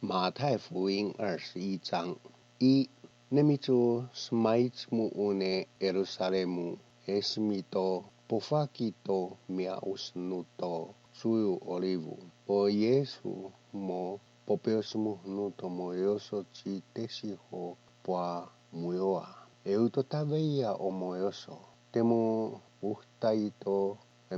马太福音21章1Nemitu smaitsmu une Yerusalemu esmito pofakito mia usnuto suyu olivu o Yesu mo popeosmu nuto mo yoso chi tesiho poa muyoa euto taveia o moyoso temu uhtaito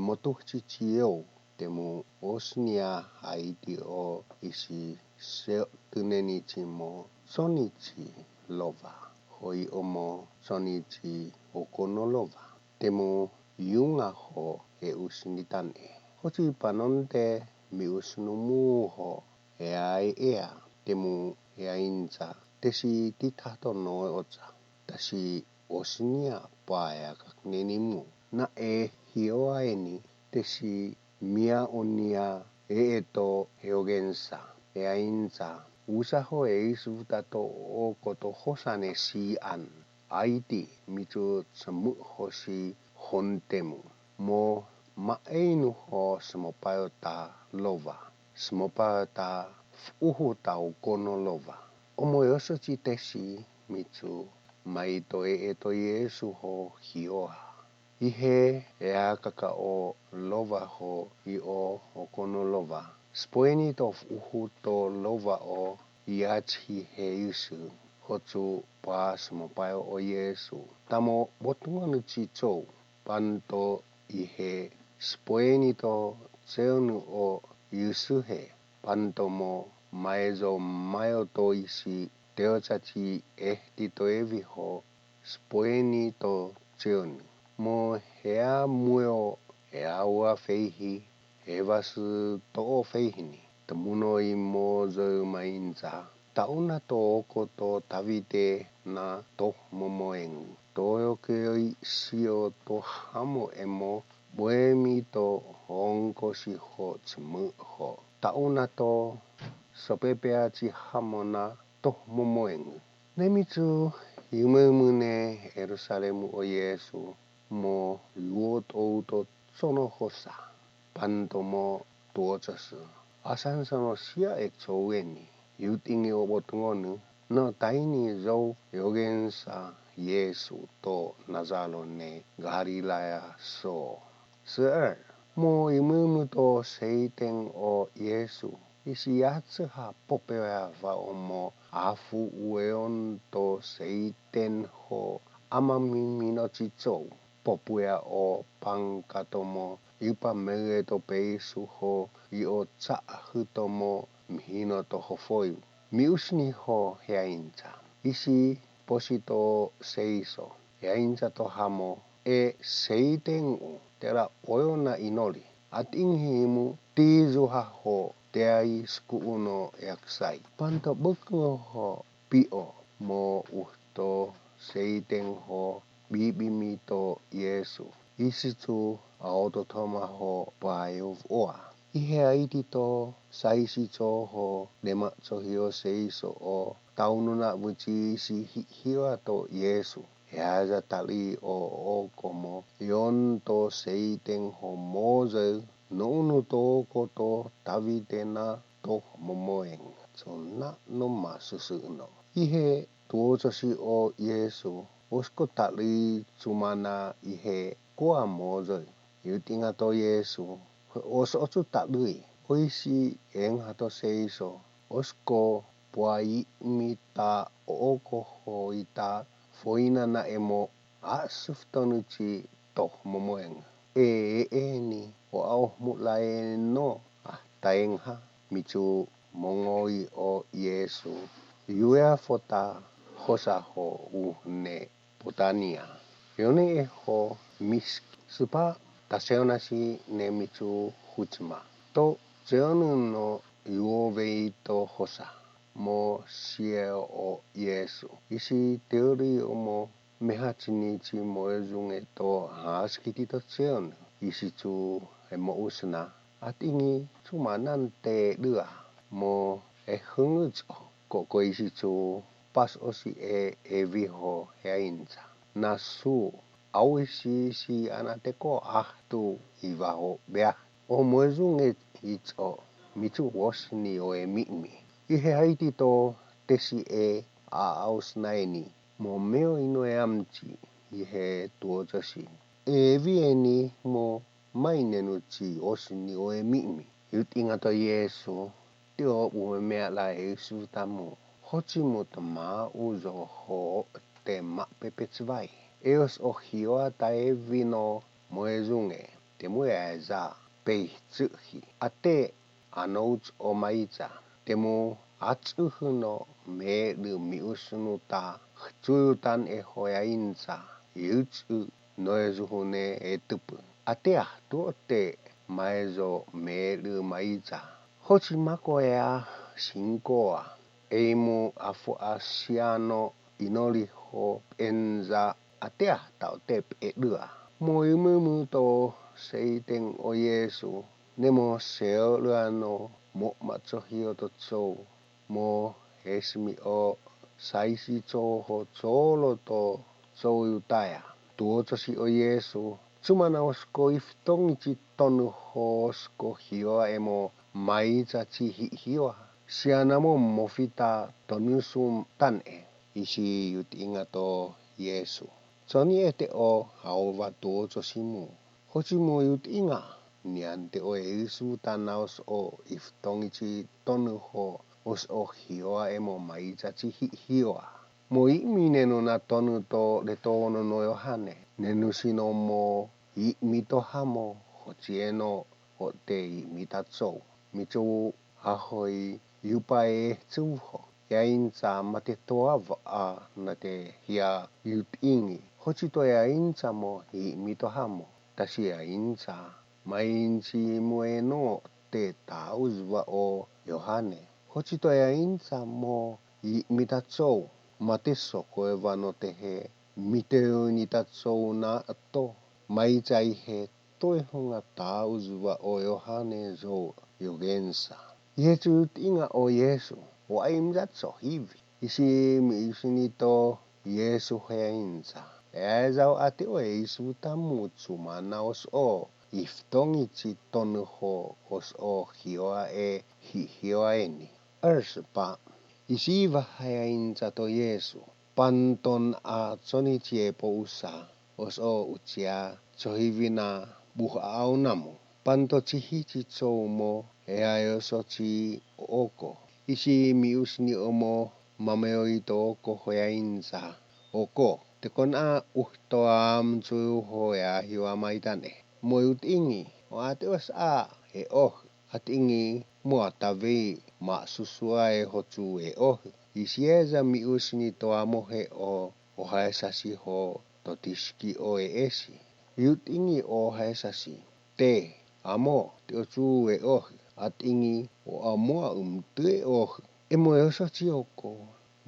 motuhchi chieu temu osnia haiti o isi seotunenichi mo sonichi lova hoi omo sonichi okonolova temu yunga ho e usnitane hochi panonte mi usnumu ho e ai ea temu e ainza tesi titato no ocha tasi osnia paea kaknenimu na e hioaeni tesi mia onia eto heogensa e ainza usaho e isutato o koto hosane si an aiti mitu semu hosi hontemu mo maeinu ho smopayota lova smopayota uhuta ukono lova omo yoso chitesi mitu maito eto Yesu ho hioa ihe ea kaka o lova ho o okono lova spoeni to uhuto lova o iachi he Yesu hotu pas mopayo o Yesu tamo botungan chicho panto ihe spoeni to seonu o Yesu he panto mo maezo mayo to isi teochachi tito evi ho spoeni to seonu mo hea muyo hea ua feihi hevasu to feihini temuno imo zo mainza tauna to oko to tavite na to momoeng toyo ke sio to hamo emo boemi to honko si ho tsmu ho tauna to sopepea chi hamona to momoeng nemitsu yumemune Yerusalemu o Yesu mo luot outo sono hosa panto mo tuochasu asan sono sia eksoweni yutingi obotungonu no taini zo yogensa Yesu to Nazalone Galilaya so seer mo imumu to seiteng o Yesu isiatseha popea va omo afu ueon to seiten ho amamimino chicho popuea o pangkatomo ipa mege to peisu ho o cha hutomo mihino to hofoi miusni ho heainza isi posito seiso heainza to hamo e seitengu tera oona inoli atinghimu tizuha ho teai skuuno yaksai panto buku ho pio mo uhto seiteng ho bibimito Yesu isitu autotoma ho payov oa ihe aiti to saisi cho ho lema cho hio seiso o taununa buchi si hio to Yesu yaza tali o komo yon to seiteng ho moze nonu to koto tavitena to momoeng sonna no masusuno ihe tuotosi o Yesu usko tali cumana ihe koa moze yutinga to Yesu osu tali oisi enghato seiso osko puai mita oko hoita foina na emo asuftonuchi to momoeng eni o au mulae no taengha michu mongoi o Yesu yua fota hosa ho uhne potania yone ho mis supa taseonasi ne michu hutsma to seonu no yuovei to hosa mo sie o Yesu isi teori omo mehachinichi moezunge to haskiti to seonu isi chu emo usna atingi cumanante dua mo hungucho koko isi chu pas osi viho heainza nasu awisi si anateko ahtu ivaho bea o moezunge icho michu wasni o mimi Ihe haiti to tesi e a ausnaeni. Mo meo ino e amti ihe tuotosi. E vieni mo mainenuti osni o e mimi. Yut ingato Yesu. Tio ume mea la Yesu tamu. Hochi mo tama uzo ho te mapepetsvai. Eos o hioa tae vino moezunge. Te mue aeza peitsuhi. Ate anouts o maiza. Te mo atsuhuno me lu miusunu ta. Htuyutan e hoia inza. Yutsu noezuhune e tupu. Atea tuo te maezo me lu maiza. Hochi mako ea shinkoa. Eimu afu asiano inoli ho enza atea tau te pe lua. Mo imumu to seiteng o Yesu. Nemo seo luano mo matsohio to tso. Mo esmi o saisi tso ho tsolo to tso yutaya. Tuotosi o Yesu. Tsumana osko iftongi tonu ho osko hioa emo maiza tihi hioa. Sianamo mofita tonusum tane. Isi yut ingato Yesu. Tsoni ete o haova tuotosimu. Hochimu yut inga. Niante o Yesu tanaos o iftongi tonu ho os o hioa emo maiza tihi hioa. Mo iminenu na tonu to le tono no Yohane. Nenusino mo mito hamo hochieno o te mitatso. Mitu ahoi yupa e tsuho. Ya inza mate toava a na te hia yut ingi. Hochito ya inza mo mito hamo. Tasi ya inza mainzi mueno te tauzwa o Yohane. Hochito ya inza mo mitatso. Mateso koeva no te he. Miteo nitatso na ato. Maiza ihe toihonga tauzwa o Yohane zo yogensa. Yesu inga o Yesu. Wa imjatso hivi. Isi miisinito Yesu heinza. Ezau ate o Yesu tamutsu mana os o. Iftongi tonu ho os o hioa e hioa eni. 28. Isi vahaya inza to Yesu. Panton a tsoni po usa. Os o utia tsohivina buha au namu. Panto chihichi mo eayosochi oko. Isi miusni omo mameo ito oko hoia inza. Oko. Tekon a uhto am tsuyu hoia hiwa maitane. Moyut ingi. O ate os a e oh. At ingi muatavi ma susua e hotu e oh. Isi eza miusni to amohe o haesasi ho totiski o e esi. Yut ingi o haesasi. Te amo te otu e oh. At ingi o amoa te oh. Emo e osachi oko.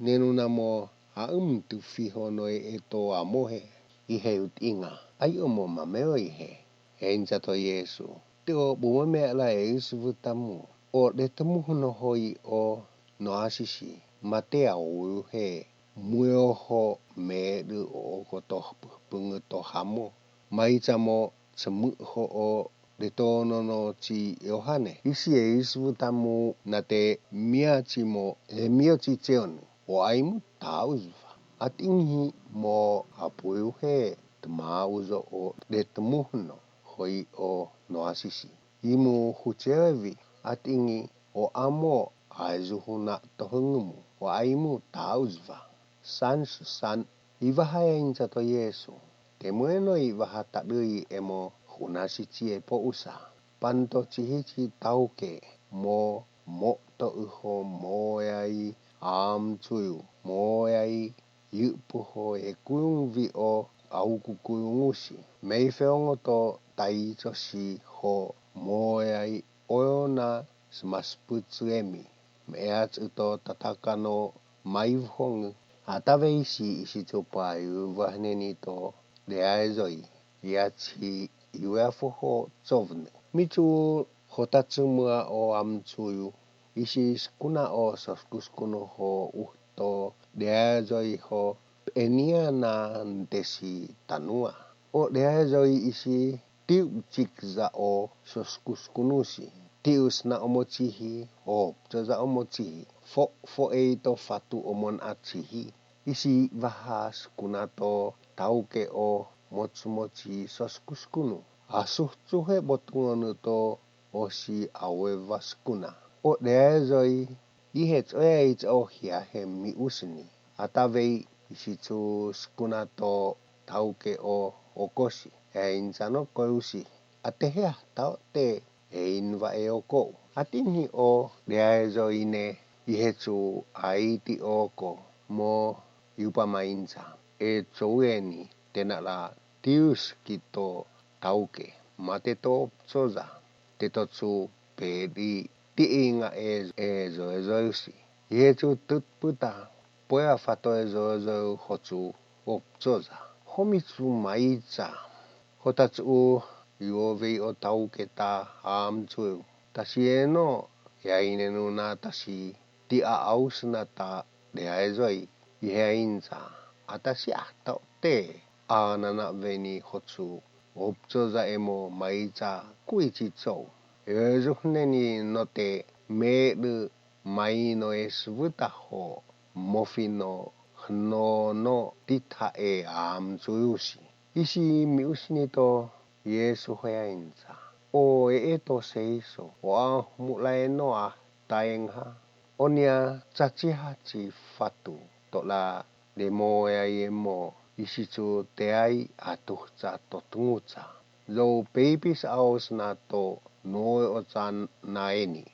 Nenu namo a tu fiho no e to amohe. Ihe yut inga. Ai omo mameo ihe. Heinza to Yesu. Te o buwame la e Yesu vutamu. O le tamuhono hoi o no asisi. Matea o he. Mueoho me du o koto pungu to hamo. Maiza mo tsamuho o le tono no ti Yohane. Isi e Yesu tamu na te miachi mo e miachi teonu. O aimu tauzva. At ingi mo apuyu he. Tamauzo o le tamuhono hoi o no asisi. Imu huchevi. At ingi o amo aizuhuna tohungumu. O aimu tauzva. San ivahaya inza to Yesu. Te mueno ivahata lui emo hunasichi e po usa. Panto chihichi tauke mo to uho moyai am tuyu. Moyai yupuho e kuyungvi o auku kuyungusi. Meifeongo to taichosi ho moyai oona smasputsu emi. Meats uto tatakano maivhongu. Atave isi topa yuvahneni to leaezoi. Iachi yuefoho tsovne. Mitu hotatsumua o amtsuyu. Isi skuna o soskuskuno ho uhto leaezoi ho enia na ntesi tanua. O leaezoi isi tiupchikza o soskuskunusi. Tius na omochihi o joza omochihi fo eito fatu omon achihi isi vahas kunato tauke o mochi soskuskunu asuh cuhe botungono to osi awe vaskuna o deazoi ihet oeit o hiahe mi usni atavei isi tu skunato tauke o okosi einzano korusi atehea tau te ein va eoko atinhi o deazoine ihetu aiti oko mo yupa mainza e choueni tenala tius kito tauke mateto soza tetotsu pedi tiinga ezosi yetu tutputa poya fato ezo hotsu opsoza homitsu maiza hotatsu yuovei o tauke ta amtsu tasieno yainenu na tasi ti ausna ta deaizoi yeinza atasia ta te anana veni hotsu opsoza emo maiza kuichitso ezuhneni note medu maino esvuta ho mofino hnono tita e amtsuyusi isi miusni to Yesu hoyainza o eto seiso o mulai noa taengha onia caciha ci fatu tola demo ya yemo isicu teai atuh ca totunguca lo pepis aus na to noe ocan naeni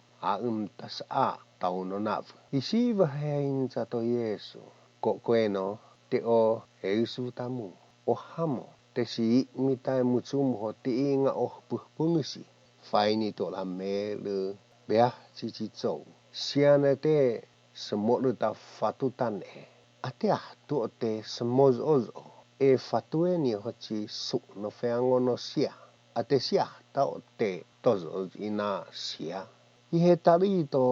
tas a tau nonav isi vahainza to Yesu kokweno te o Yesu tamu o hamo te si mitai mutsum ho tiinga oh pungsi faini to la mele beah cici tsou siana te semolu ta fatutan atea tu te semoz ozo e fatueni hoci su no feangono sia ate sia ta te tozo ina sia ihe tarito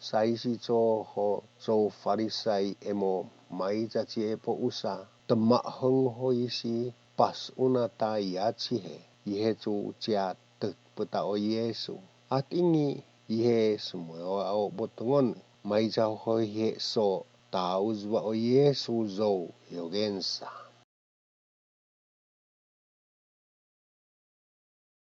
saisi cho ho so farisai emo mai caci epo usa temak hong hoisi pas una ta yaci he ihe cu cia te puta o Yesu atingi ihe semua o botongon mai jauh he so tahu zwa o Yesu zo yogensa